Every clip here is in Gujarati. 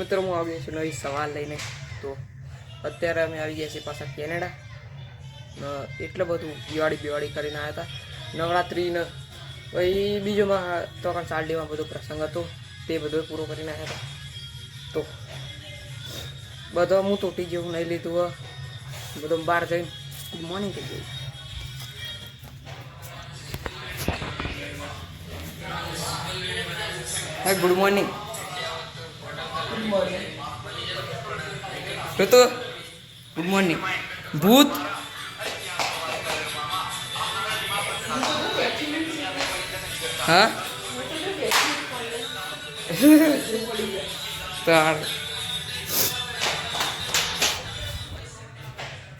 મિત્રો હું આવી છું નવી સવાલ લઈને. તો અત્યારે અમે આવી ગયા છીએ પાછા કેનેડા. એટલે બધું દિવાળી કરીને આવ્યા હતા. નવરાત્રિને પછી બીજોમાં તો સાલડીમાં બધો પ્રસંગ હતો તે બધો પૂરો કરીને આવ્યા હતા. તો બધો હું તૂટી ગયો, નહીં લીધું. બધો બહાર જઈને ગુડ મોર્નિંગ કહી ગયું. હા, ગુડ મોર્નિંગ. તો ગુડ મોર્નિંગ. ભૂત હા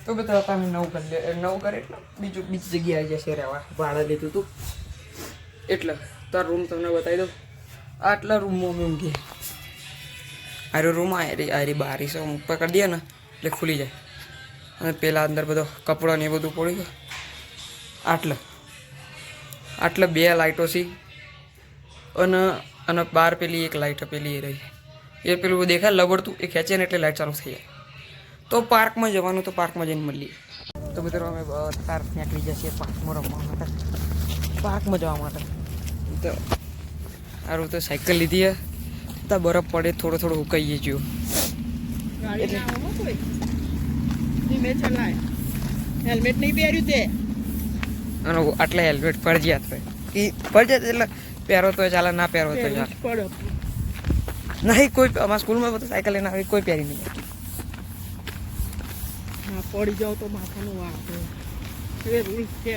તો બધા તમે નવું કરે એટલે બીજી જગ્યાએ આવી જશે રહેવા. ભાડે લીધું હતું એટલે તાર રૂમ તમને બતાવી દઉં. આટલા રૂમમાં અમે ઊંઘીએ. આરો રૂમ આરી બારી સો ઉપર કરી દે ને એટલે ખુલી જાય. અને પેલા અંદર બધો કપડો ને એ બધું પડી ગયું. આટલે 2 લાઇટો છે અને બહાર પેલી એક લાઇટ પેલી એ રહી. એ પેલું દેખાય લબડતું એ ખેંચે ને એટલે લાઇટ ચાલુ થઈ જાય. તો પાર્કમાં જવાનું, તો પાર્કમાં જઈને મળીએ. તો મિત્રો અમે તાર નીકળી જઈએ પાર્કમાં રમવા માટે, પાર્કમાં જવા માટે. તો સારું તો સાયકલ લીધી હે. તો બરફ પડે થોડો ઉકાઈએ જો. હેલ્મેટ નહીં પહેર્યું તે અને આટલા હેલ્મેટ ફરજિયાત હોય. એ ફરજિયાત એટલે પહેરો તો ચાલે, ના પહેરો તો ચાલે. નહીં કોઈ અમારા સ્કૂલમાં બધું સાયકલ લઈને આવી, કોઈ પહેરી નહીં. હા, પડી જાવ તો માથાનું વાળ એ રૂલ છે.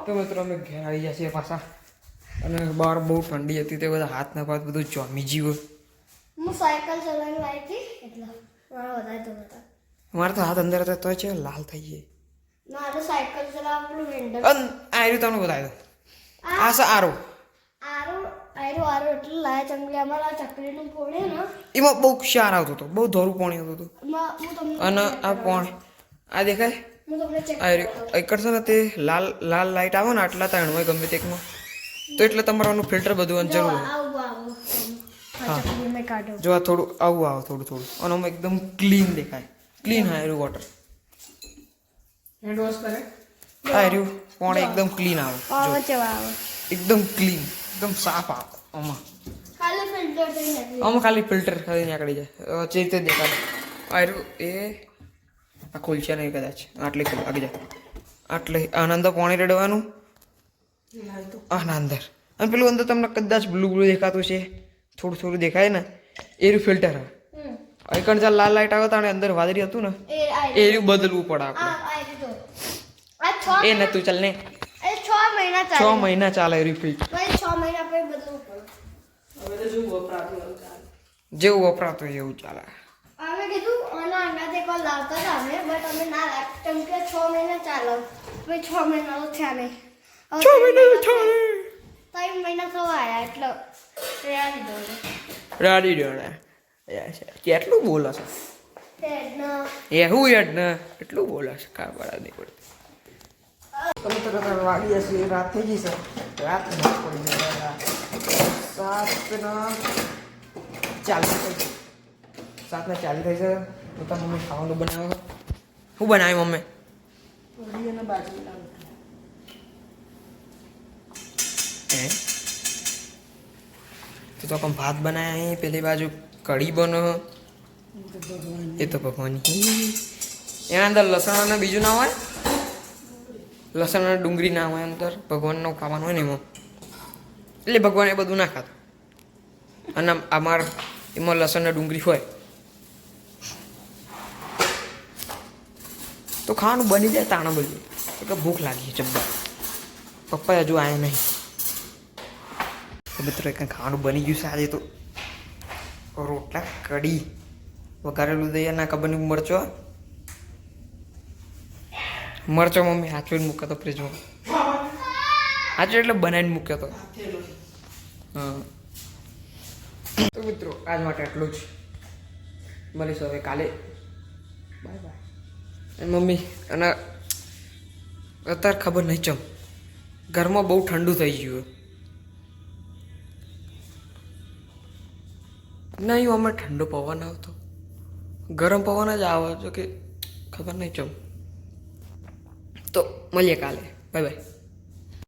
તો મિત્રો અમે ઘેર આવી ગયા છીએ પાછા. અને બહાર બહુ ઠંડી હતી, તે બધા હાથ ના પાત બધું જમી જીવું. હું સાયકલ ચલાવીને આવી હતી એટલે મારા વધારે તો હતા. મારે તો હાથ અંદર હતા તો છે લાલ થઈ જાય. ના તો સાયકલ ચલાવવાનું હેન્ડલ આર્યું તમને બતાવી દો. આ છે આરો એટલે લાયા ચંગલી અમારા ચકલીનું ફોડે ને એમાં બહુ ક્ષાર આવતો હતો, બહુ ધોરું પાણી આવતું હતું. હું તમને અને આ પાણી આ દેખાય હું તમને ચેક એકડ છે ને તે લાલ લાઇટ આવે ને આટલા તાણ હોય ગમે તેકમાં, તો એટલે તમારું ફિલ્ટર બધું જરૂર હોય. હા ચકલી મેં કાઢો જો આ થોડું આવું આવે થોડું અને આમાં એકદમ ક્લીન દેખાય. ક્લીન હા એરું વોટર હેન્ડ વોશ કરે હા એરું પાણી એકદમ ક્લીન આવે. આવે એકદમ ક્લીન, એકદમ સાફ આવે. આમાં ખાલી ફિલ્ટર થઈ નથી. આમાં ખાલી ફિલ્ટર ખાલી નીકળી જાય. જે રીતે દેખાય આર્યું એ આ ખોલશે નહીં કદાચ. આટલી ખોલ આગળ જાય આટલે આનંદ પાણી રેડવાનું આના અંદર. અને પેલું અંદર તમને કદાચ બ્લુ દેખાતું છે, થોડું દેખાય ને એરું ફિલ્ટર આવે. એકણ ચાલ લાલ લાઈટ આવે તો અંદર વાદળી હતું ને એરું બદલવું પડે આપણે. એ નતું ચાલ ને 6 મહિના 6 મહિના ચાલે એરું ફિલ્ટર. 6 મહિના પછી બદલવું પડે. હવે તો શું વપરાતું ચાલે, જેવું વપરાતું હોય એવું ચાલે. અમે કીધું આના અંગાતે કોલ લાવતા હતા અમે, બટ અમે ના લાવ કેમ કે 6 મહિના ચાલો. પછી 6 મહિના તો થયા નહીં. 6 મહિના ચાલે 3 મહિના થવા આવ્યા એટલે રાડી ડોળા કેટલું બોલો છે એવું યાદ ને એટલું બોલો છે. કાબડા નહીં પડતું. તમે તો વાગી જશે, રાત થઈ જશે. રાત પડી 7:40 થઈ છે. તો તમે મમ્મી ખાવાનું બનાવો. શું બનાવી મમ્મી? પૂરી અને બાજરીના રોટલા. તો કમ ભાત બનાવ્યા અહીં, પેલી બાજુ કઢી બનો. એ તો ભગવાન એના અંદર લસણ અને બીજું ના હોય, લસણ અને ડુંગળી ના હોય અંદર. ભગવાનનું ખાવાનું હોય ને એમાં, એટલે ભગવાન એ બધું ના ખાતું. અને અમારે એમાં લસણ ને ડુંગળી હોય તો ખાવાનું બની જાય. તાણા બની એટલે ભૂખ લાગી છે જબ્બર. પપ્પા હજુ આવ્યા નહીં. મિત્રો કંઈ ખાવાનું બની ગયું છે આજે. તો રોટલા કઢી વઘારેલું દહીં ના ખબર નહીં મરચો મમ્મી હાચવીને મૂક્યો હતો ફ્રીજમાં. હાચવી એટલે બનાવીને મૂક્યો હતો. હા તો મિત્રો આજ માટે એટલું જ. મળીશું હવે કાલે. Bye bye. મમ્મી અને અત્યારે ખબર નહીં ચમ ઘરમાં બહુ ઠંડુ થઈ ગયું. નહીં અમે ઠંડો પવન આવતો, ગરમ પવન જ આવે, જો કે ખબર નહીં ચમ. તો મળીએ કાલે, બાય બાય.